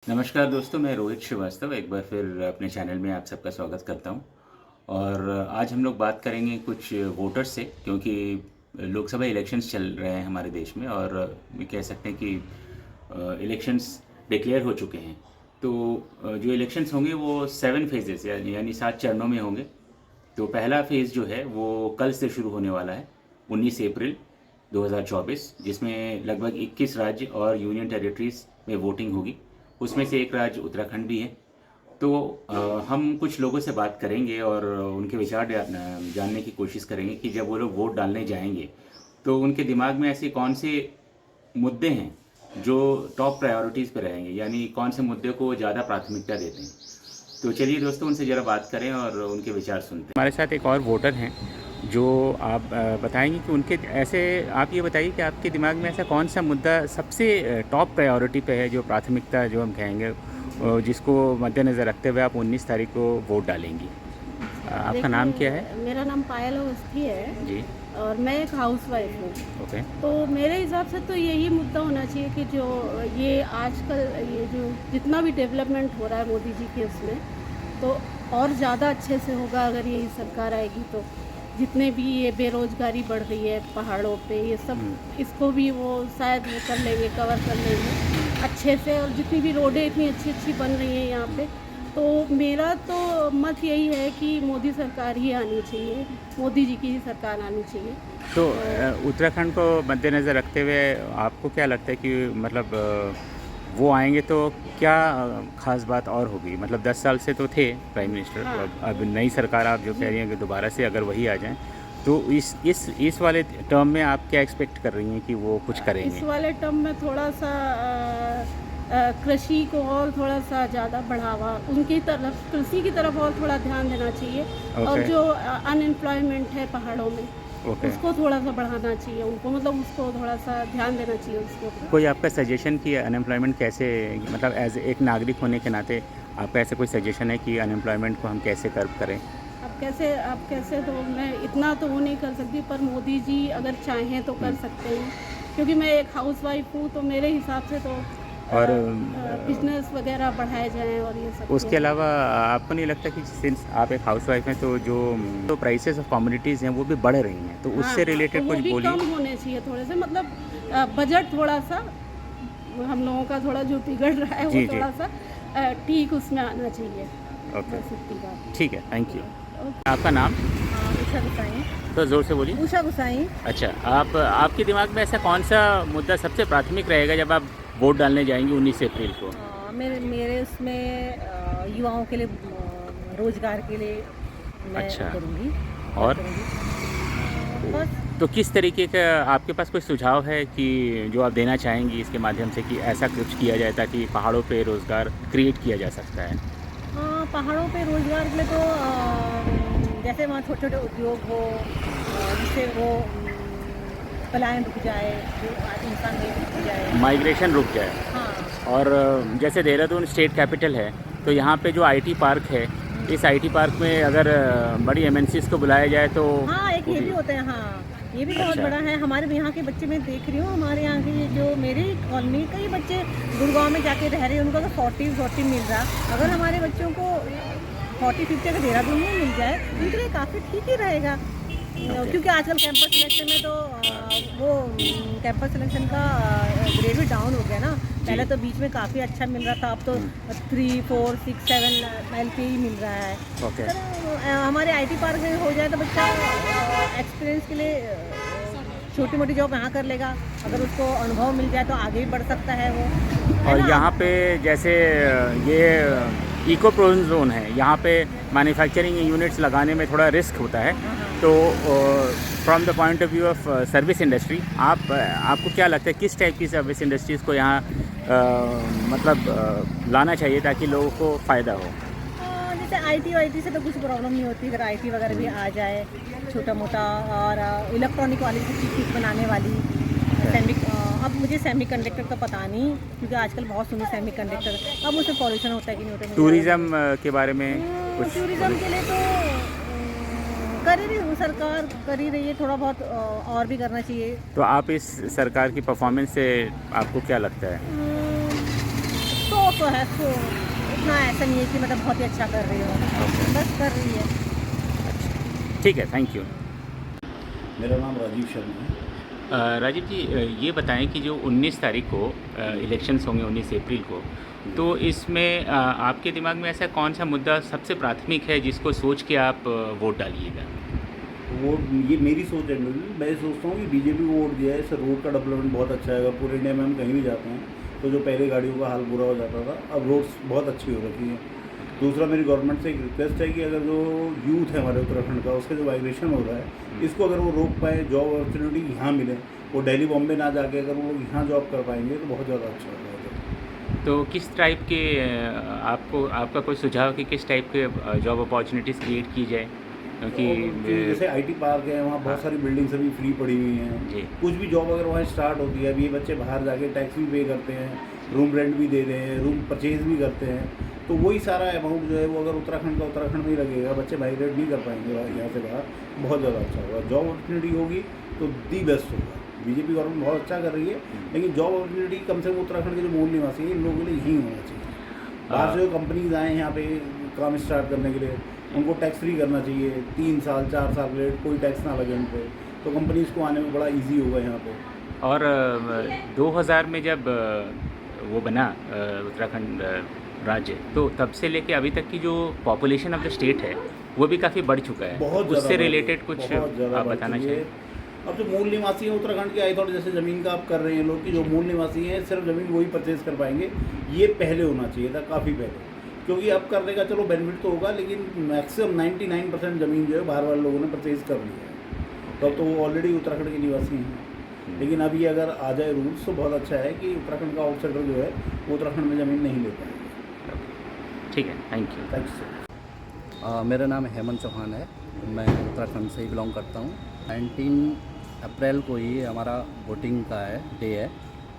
नमस्कार दोस्तों, मैं रोहित श्रीवास्तव एक बार फिर अपने चैनल में आप सबका स्वागत करता हूं। और आज हम लोग बात करेंगे कुछ वोटर्स से, क्योंकि लोकसभा इलेक्शंस चल रहे हैं हमारे देश में और ये कह सकते हैं कि इलेक्शंस डिक्लेयर हो चुके हैं। तो जो इलेक्शंस होंगे वो 7 फेजेस यानी 7 चरणों में होंगे। तो पहला फेज़ जो है वो कल से शुरू होने वाला है, 19 अप्रैल 2024, जिसमें लगभग 21 राज्य और यूनियन टेरिटरीज में वोटिंग होगी। उसमें से एक राज्य उत्तराखंड भी है। तो हम कुछ लोगों से बात करेंगे और उनके विचार जानने की कोशिश करेंगे कि जब वो लोग वोट डालने जाएंगे तो उनके दिमाग में ऐसे कौन से मुद्दे हैं जो टॉप प्रायोरिटीज़ पे रहेंगे, यानी कौन से मुद्दे को ज़्यादा प्राथमिकता देते हैं। तो चलिए दोस्तों, उनसे ज़रा बात करें और उनके विचार सुनते हैं। हमारे साथ एक और वोटर हैं जो आप बताएंगे कि उनके ऐसे, आप ये बताइए कि आपके दिमाग में ऐसा कौन सा मुद्दा सबसे टॉप प्रायोरिटी पे है, जो प्राथमिकता जो हम कहेंगे, जिसको मद्देनज़र रखते हुए आप 19 तारीख को वोट डालेंगी। आपका नाम क्या है? मेरा नाम पायल अवस्थी है जी। और मैं एक हाउसवाइफ हूँ। ओके। तो मेरे हिसाब से तो यही मुद्दा होना चाहिए कि जो ये आजकल ये जो जितना भी डेवलपमेंट हो रहा है मोदी जी के उसमें, तो और ज़्यादा अच्छे से होगा अगर यही सरकार आएगी। तो जितने भी ये बेरोज़गारी बढ़ रही है पहाड़ों पे, ये सब इसको भी वो शायद वो कर लेंगे, कवर कर लेंगे अच्छे से। और जितनी भी रोडें इतनी अच्छी अच्छी बन रही हैं यहाँ पे, तो मेरा तो मत यही है कि मोदी सरकार ही आनी चाहिए, मोदी जी की ही सरकार आनी चाहिए। तो उत्तराखंड को मद्देनज़र रखते हुए आपको क्या लगता है कि मतलब वो आएंगे तो क्या ख़ास बात और होगी? मतलब 10 साल से तो थे प्राइम मिनिस्टर। हाँ। अब नई सरकार आप जो कह रही हैं कि दोबारा से अगर वही आ जाएं, तो इस वाले टर्म में आप क्या एक्सपेक्ट कर रही हैं कि वो कुछ करेंगे? इस वाले टर्म में थोड़ा सा कृषि को और थोड़ा सा ज़्यादा बढ़ावा उनकी तरफ, कृषि की तरफ और थोड़ा ध्यान देना चाहिए। और जो अनएम्प्लॉयमेंट है पहाड़ों में, उसको थोड़ा सा बढ़ाना चाहिए उनको, मतलब उसको थोड़ा सा ध्यान देना चाहिए उसके ऊपर। कोई आपका सजेशन कि अनएम्प्लॉयमेंट कैसे, मतलब एज एक नागरिक होने के नाते आपका ऐसा कोई सजेशन है कि अनएम्प्लॉयमेंट को हम कैसे कर्व करें? अब कैसे तो मैं इतना तो वो नहीं कर सकती, पर मोदी जी अगर चाहें तो कर सकते हैं। क्योंकि मैं एक हाउसवाइफ हूँ, तो मेरे हिसाब से तो और बिजनेस वगैरह बढ़ाए जाएं और ये सब। उसके अलावा आपको नहीं लगता कि सिंस आप एक हाउसवाइफ हैं तो जो प्राइसेस ऑफ कमोडिटीज़ हैं वो भी बढ़ रही हैं, तो उससे रिलेटेड तो कुछ वो भी बोलिए। कम होने चाहिए थोड़े से, मतलब बजट थोड़ा सा हम लोगों का थोड़ा जो बिगड़ रहा है वो थोड़ा सा ठीक उसमें आना चाहिए। ओके, बस इतनी बात। ठीक है, थैंक यू। आपका नाम? उषा गुसाई। तो ज़ोर से बोलिए। उषा गुसाई। अच्छा, आपके दिमाग में ऐसा कौन सा मुद्दा सबसे प्राथमिक रहेगा जब आप वोट डालने जाएंगे 19 अप्रैल को? मेरे उसमें युवाओं के लिए रोजगार के लिए मैं करूँगी। और बस तो किस तरीके का आपके पास कोई सुझाव है कि जो आप देना चाहेंगी इसके माध्यम से, कि ऐसा कुछ किया जाए ताकि पहाड़ों पे रोज़गार क्रिएट किया जा सकता है? हाँ, पहाड़ों पे रोजगार के लिए तो जैसे वहाँ छोटे छोटे उद्योग हो, जिससे वो पलायन रुक जाए, जो आज इंसान नहीं रुक जाए, माइग्रेशन रुक जाए। हाँ। और जैसे देहरादून स्टेट कैपिटल है, तो यहाँ पे जो आईटी पार्क है, इस आईटी पार्क में अगर बड़ी एमएनसीज़ को बुलाया जाए तो हाँ, एक ये भी होता है। हाँ, ये भी बहुत बड़ा है। हमारे यहाँ के बच्चे मैं देख रही हूँ, हमारे यहाँ के जो मेरी कॉलोनी कई बच्चे गुड़गांव में जाके रह रहे हैं, उनको तो 40 मिल रहा। अगर हमारे बच्चों को 40-50 अगर देहरादून में मिल जाए तो उनके लिए काफ़ी ठीक ही रहेगा। क्योंकि आजकल कैंपस सिलेक्शन में तो वो कैंपस सिलेक्शन का ग्रेड भी डाउन हो गया ना। पहले तो बीच में काफ़ी अच्छा मिल रहा था, अब तो 3, 4, 6, 7 LP ही मिल रहा है। तो हमारे आईटी पार्क में हो जाए तो बच्चा एक्सपीरियंस के लिए छोटी मोटी जॉब यहाँ कर लेगा। अगर उसको अनुभव मिल जाए तो आगे भी बढ़ सकता है वो। और यहाँ पे जैसे ये इको प्रोन जोन है, यहाँ पे मैन्युफैक्चरिंग यूनिट्स लगाने में थोड़ा रिस्क होता है। तो from the point of view of service industry, आपको क्या लगता है किस टाइप की सर्विस इंडस्ट्रीज़ को यहाँ मतलब लाना चाहिए ताकि लोगों को फ़ायदा हो? जैसे आईटी से तो कुछ प्रॉब्लम नहीं होती, अगर आईटी वगैरह भी आ जाए छोटा मोटा। और इलेक्ट्रॉनिक वाली चीज़ बनाने वाली अब मुझे सेमीकंडक्टर का पता नहीं, क्योंकि आजकल बहुत सुनी सेमीकंडक्टर, अब उसमें पॉल्यूशन होता है कि नहीं होता है। टूरिज़्म के बारे में कुछ? टूरिज़्म के लिए तो कर ही रही हूँ, सरकार कर ही रही है, थोड़ा बहुत और भी करना चाहिए। तो आप इस सरकार की परफॉर्मेंस से आपको क्या लगता है? तो तो है, तो इतना ऐसा नहीं है कि मतलब बहुत ही अच्छा कर रही हो, बस कर रही है। ठीक है, थैंक यू। मेरा नाम राजीव शर्मा है। राजीव जी, ये बताएं कि जो 19 तारीख को इलेक्शंस होंगे, 19 अप्रैल को, तो इसमें आपके दिमाग में ऐसा कौन सा मुद्दा सबसे प्राथमिक है जिसको सोच के आप वोट डालिएगा? वो ये मेरी सोच है, मैं सोचता हूँ कि बीजेपी को वोट दिया है, इससे रोड का डेवलपमेंट बहुत अच्छा है। पूरे इंडिया में हम कहीं भी जाते हैं तो जो पहले गाड़ियों का हाल बुरा हो जाता था, अब रोड्स बहुत अच्छी हो रखी है। दूसरा, मेरी गवर्नमेंट से एक रिक्वेस्ट है कि अगर जो यूथ है हमारे उत्तराखंड का, उसका जो वाइब्रेशन हो रहा है, इसको अगर वो रोक पाए, जॉब अपॉर्चुनिटी यहाँ मिले, वो दिल्ली बॉम्बे ना जाके अगर वो यहाँ जॉब कर पाएंगे तो बहुत ज़्यादा अच्छा होगा। तो किस टाइप के आपका कोई सुझाव कि किस टाइप के जॉब अपॉर्चुनिटीज़ क्रिएट की जाए? क्योंकि जैसे आईटी पार्क है, वहाँ बहुत सारी बिल्डिंग्स अभी फ्री पड़ी हुई हैं। जी। कुछ भी जॉब अगर वहाँ स्टार्ट होती है, अभी ये बच्चे बाहर जाके टैक्स भी पे करते हैं, रूम रेंट भी दे रहे हैं, रूम परचेज भी करते हैं, तो वही सारा अमाउंट जो है वो अगर उत्तराखंड में ही लगेगा, बच्चे माइग्रेट नहीं कर पाएंगे यहाँ से बाहर, बहुत ज़्यादा अच्छा होगा। जॉब अपॉर्चुनिटी होगी तो दी बेस्ट होगा। बीजेपी गवर्नमेंट बहुत अच्छा कर रही है, लेकिन जॉब अपॉर्चुनिटी कम से कम उत्तराखंड के जो मूल निवासी हैं, इन लोगों के लिए यहीं होना चाहिए। बाहर से जो कंपनीज आए यहाँ पे काम स्टार्ट करने के लिए, उनको टैक्स फ्री करना चाहिए। 3 साल 4 साल के लिए कोई टैक्स ना लगे उन पर, तो कंपनीज़ को आने में बड़ा ईजी होगा यहाँ पे। और 2000 में जब वो बना उत्तराखंड राज्य, तो तब से लेके अभी तक की जो पॉपुलेशन ऑफ द स्टेट है वो भी काफ़ी बढ़ चुका है। बहुत उससे ज़्यादा रिलेटेड कुछ आप बताना चाहिए। अब जो मूल निवासी हैं उत्तराखंड के, आई थॉट जैसे ज़मीन का आप कर रहे हैं लोग, कि जो मूल निवासी हैं सिर्फ ज़मीन वही परचेज़ कर पाएंगे, ये पहले होना चाहिए था, काफ़ी पहले। क्योंकि अब करने का चलो बेनिफिट तो होगा, लेकिन मैक्सिमम 99% ज़मीन जो है बाहर वाले लोगों ने परचेज़ कर लिया है, तब तो वो ऑलरेडी उत्तराखंड के निवासी हैं। लेकिन अभी अगर आ जाए रूल्स तो बहुत अच्छा है कि उत्तराखंड का आउटसाइडर जो है वो उत्तराखंड में ज़मीन नहीं ले पाएंगे। ठीक है, थैंक यू। थैंक्स। मेरा नाम हेमंत चौहान है, मैं उत्तराखंड से ही बिलोंग करता हूँ। 19 अप्रैल को ही हमारा वोटिंग का डे है,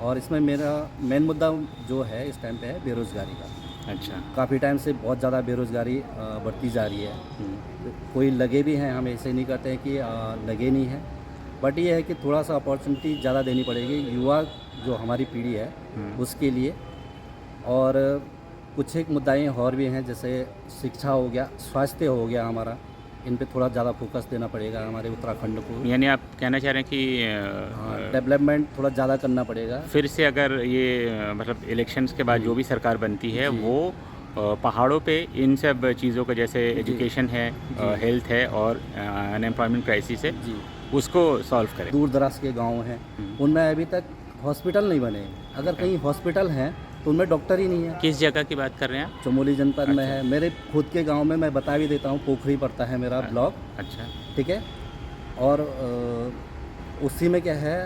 और इसमें मेरा मेन मुद्दा जो है इस टाइम पे है बेरोज़गारी का। अच्छा। काफ़ी टाइम से बहुत ज़्यादा बेरोज़गारी बढ़ती जा रही है। कोई लगे भी हैं, हम ऐसे नहीं कहते हैं कि लगे नहीं हैं, बट ये है कि थोड़ा सा अपॉर्चुनिटी ज़्यादा देनी पड़ेगी युवा जो हमारी पीढ़ी है उसके लिए। और कुछ एक मुद्दाएँ और भी हैं, जैसे शिक्षा हो गया, स्वास्थ्य हो गया हमारा, इन पे थोड़ा ज़्यादा फोकस देना पड़ेगा हमारे उत्तराखंड को। यानी आप कहना चाह रहे हैं कि डेवलपमेंट थोड़ा ज़्यादा करना पड़ेगा। फिर से अगर ये मतलब इलेक्शंस के बाद जो भी सरकार बनती है वो पहाड़ों पे इन सब चीज़ों का, जैसे एजुकेशन है, हेल्थ है और अनएम्प्लॉयमेंट क्राइसिस है, जी, उसको सॉल्व करें। दूर दराज के गांव हैं, उनमें अभी तक हॉस्पिटल नहीं बने। अगर कहीं हॉस्पिटल हैं तो उनमें डॉक्टर ही नहीं है। किस जगह की बात कर रहे हैं आप? चमोली जनपद में है। मेरे खुद के गांव में मैं बता भी देता हूँ, पोखरी पड़ता है मेरा ब्लॉक। अच्छा। ठीक है। और उसी में क्या है,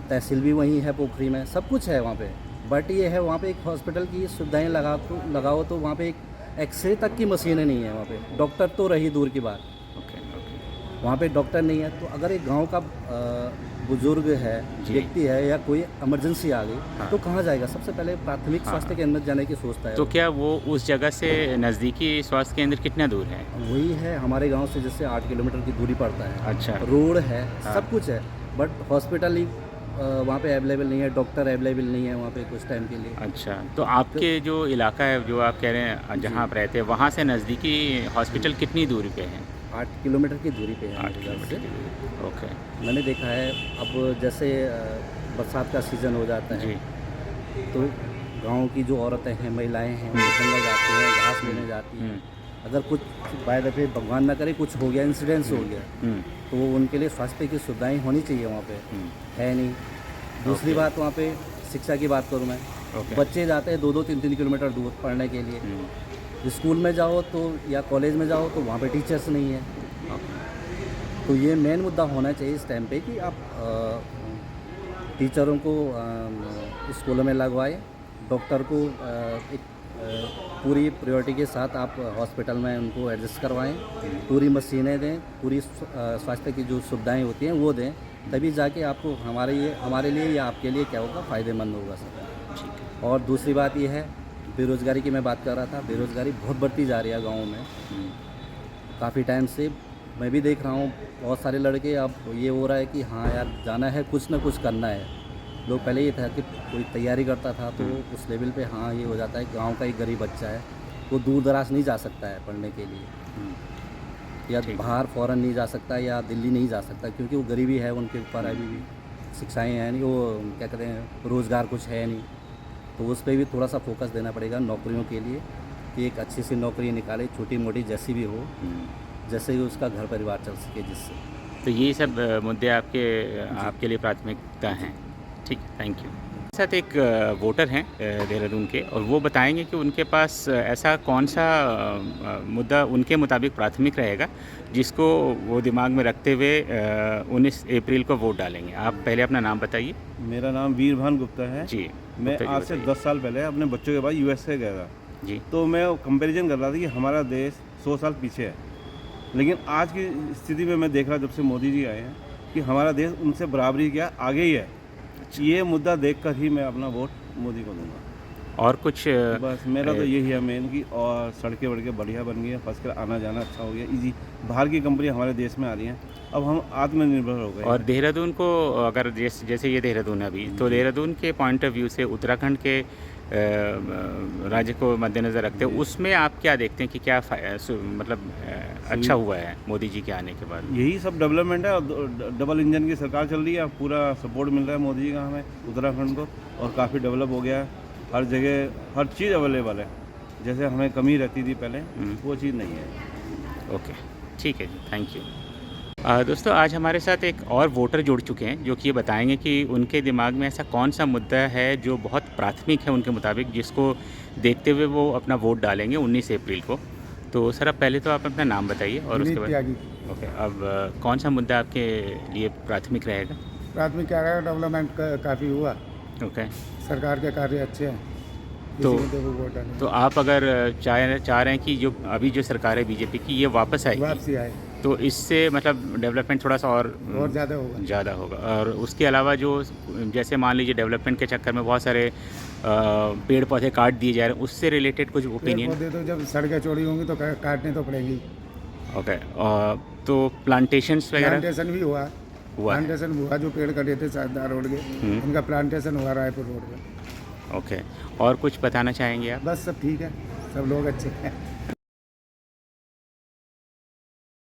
तहसील भी वहीं है पोखरी में, सब कुछ है वहाँ पे। बट ये है वहाँ पे एक हॉस्पिटल की सुविधाएँ लगाओ तो वहाँ पे एक एक्सरे तक की मशीनें नहीं है वहाँ पे। डॉक्टर तो रही दूर की बात, ओके। वहाँ पे डॉक्टर नहीं है। तो अगर एक गांव का बुजुर्ग है, व्यक्ति है, या कोई इमरजेंसी आ गई तो कहाँ जाएगा? सबसे पहले प्राथमिक स्वास्थ्य केंद्र जाने की सोचता है। तो क्या वो उस जगह से नज़दीकी स्वास्थ्य केंद्र कितना दूर है? वही है हमारे गांव से जैसे 8 किलोमीटर की दूरी पड़ता है। अच्छा। रोड है, सब कुछ है, बट हॉस्पिटल ही वहाँ पे अवेलेबल नहीं है, डॉक्टर अवेलेबल नहीं है वहाँ पे कुछ टाइम के लिए। अच्छा, तो आपके जो इलाका है, जो आप कह रहे हैं जहाँ आप रहते हैं, वहाँ से नज़दीकी हॉस्पिटल कितनी दूरी पे है? 8 किलोमीटर की दूरी पे है 8 मेरे घर किलोमीटर से। की दूरी। ओके। मैंने देखा है, अब जैसे बरसात का सीज़न हो जाता है जी। तो गांव की जो औरतें हैं, महिलाएं हैं, वो जंगल जाती हैं, घास लेने जाती हैं। अगर कुछ बाय दफ़े भगवान ना करे कुछ हो गया, इंसिडेंस हो गया, तो वो उनके लिए स्वास्थ्य की सुविधाएं होनी चाहिए वहाँ पे, है नहीं। दूसरी बात, वहाँ पे शिक्षा की बात करूँ मैं, बच्चे जाते हैं 2-2, 3-3 किलोमीटर दूर पढ़ने के लिए। स्कूल में जाओ तो या कॉलेज में जाओ तो वहाँ पे टीचर्स नहीं है। तो ये मेन मुद्दा होना चाहिए इस टाइम पे कि आप टीचरों को स्कूलों में लगवाएं, डॉक्टर को एक पूरी प्रायोरिटी के साथ आप हॉस्पिटल में उनको एडजस्ट करवाएं, पूरी मशीनें दें, पूरी स्वास्थ्य की जो सुविधाएं होती हैं वो दें, तभी जाके आपको हमारे लिए या आपके लिए क्या होगा, फ़ायदेमंद होगा सर। और दूसरी बात ये है, बेरोज़गारी की मैं बात कर रहा था। बेरोज़गारी बहुत बढ़ती जा रही है गाँव में काफ़ी टाइम से। मैं भी देख रहा हूँ बहुत सारे लड़के, अब ये हो रहा है कि हाँ यार जाना है, कुछ ना कुछ करना है, लोग पहले ये था कि कोई तैयारी करता था तो उस लेवल पे हाँ ये हो जाता है, गांव का एक गरीब बच्चा है वो दूर दराज नहीं जा सकता है पढ़ने के लिए, या बाहर फॉरेन नहीं जा सकता या दिल्ली नहीं जा सकता, क्योंकि वो गरीबी है उनके ऊपर, अभी भी शिक्षाएं हैं नहीं, वो क्या कहते हैं रोज़गार कुछ है नहीं। तो उस पर भी थोड़ा सा फोकस देना पड़ेगा नौकरियों के लिए, कि एक अच्छी सी नौकरी निकाले, छोटी मोटी जैसी भी हो, जैसे कि उसका घर परिवार चल सके जिससे। तो ये सब मुद्दे आपके लिए प्राथमिकता हैं। ठीक, थैंक यू। साथ एक वोटर हैं देहरादून के, और वो बताएंगे कि उनके पास ऐसा कौन सा मुद्दा उनके मुताबिक प्राथमिक रहेगा जिसको वो दिमाग में रखते हुए 19 अप्रैल को वोट डालेंगे। आप पहले अपना नाम बताइए। मेरा नाम वीरभान गुप्ता है जी। मैं गुप्ता जी आज से बताइए। 10 साल पहले अपने बच्चों के बाद यूएसए गया था। जी। तो मैं कंपैरिजन कर रहा था कि हमारा देश 100 साल पीछे है, लेकिन आज की स्थिति में मैं देख रहा जब से मोदी जी आए हैं कि हमारा देश उनसे बराबरी क्या आगे ही है। ये मुद्दा देखकर ही मैं अपना वोट मोदी को दूंगा। और कुछ बस मेरा तो यही है मेन की, और सड़कें वड़कें बढ़िया बन गई हैं, फर्स्ट क्लास, आना जाना अच्छा हो गया, इजी। बाहर की कंपनी हमारे देश में आ रही हैं, अब हम आत्मनिर्भर हो गए। और देहरादून को अगर जैसे ये देहरादून है अभी, तो देहरादून के पॉइंट ऑफ व्यू से उत्तराखंड के राज्य को मद्देनज़र रखते हैं, उसमें आप क्या देखते हैं कि क्या मतलब अच्छा हुआ है मोदी जी के आने के बाद? यही सब डेवलपमेंट है, और डबल इंजन की सरकार चल रही है, पूरा सपोर्ट मिल रहा है मोदी जी का हमें उत्तराखंड को, और काफ़ी डेवलप हो गया है, हर जगह हर चीज़ अवेलेबल है, जैसे हमें कमी रहती थी पहले वो चीज़ नहीं है। ओके, ठीक है जी, थैंक यू। दोस्तों, आज हमारे साथ एक और वोटर जुड़ चुके हैं जो कि ये बताएंगे कि उनके दिमाग में ऐसा कौन सा मुद्दा है जो बहुत प्राथमिक है उनके मुताबिक, जिसको देखते हुए वो अपना वोट डालेंगे 19 अप्रैल को। तो सर, अब पहले तो आप अपना नाम बताइए और उसके बाद। ओके, अब कौन सा मुद्दा आपके लिए प्राथमिक रहेगा? प्राथमिक क्या रहेगा, डेवलपमेंट काफ़ी हुआ, ओके, सरकार के कार्य अच्छे हैं, तो इसी मुद्दे पे वोट डालेंगे। तो आप अगर चाह रहे हैं कि जो अभी जो सरकार है बीजेपी की, ये वापस आएगी, वापसी आए तो इससे मतलब डेवलपमेंट थोड़ा सा और ज़्यादा होगा। और उसके अलावा जो जैसे मान लीजिए डेवलपमेंट के चक्कर में बहुत सारे पेड़ पौधे काट दिए जा रहे हैं, उससे रिलेटेड कुछ पेड़ ओपिनियन? पौधे तो जब सड़कें चौड़ी होंगी तो काटने तो पड़ेंगी। ओके, तो प्लांटेशंस वगैरह प्लांटेशन भी हुआ है? प्लांटेशन हुआ, जो पेड़ कटे थे शारदा रोड के, उनका प्लांटेशन हुआ रायपुर रोड पे। ओके, और कुछ बताना चाहेंगे आप? बस सब ठीक है, सब लोग अच्छे हैं।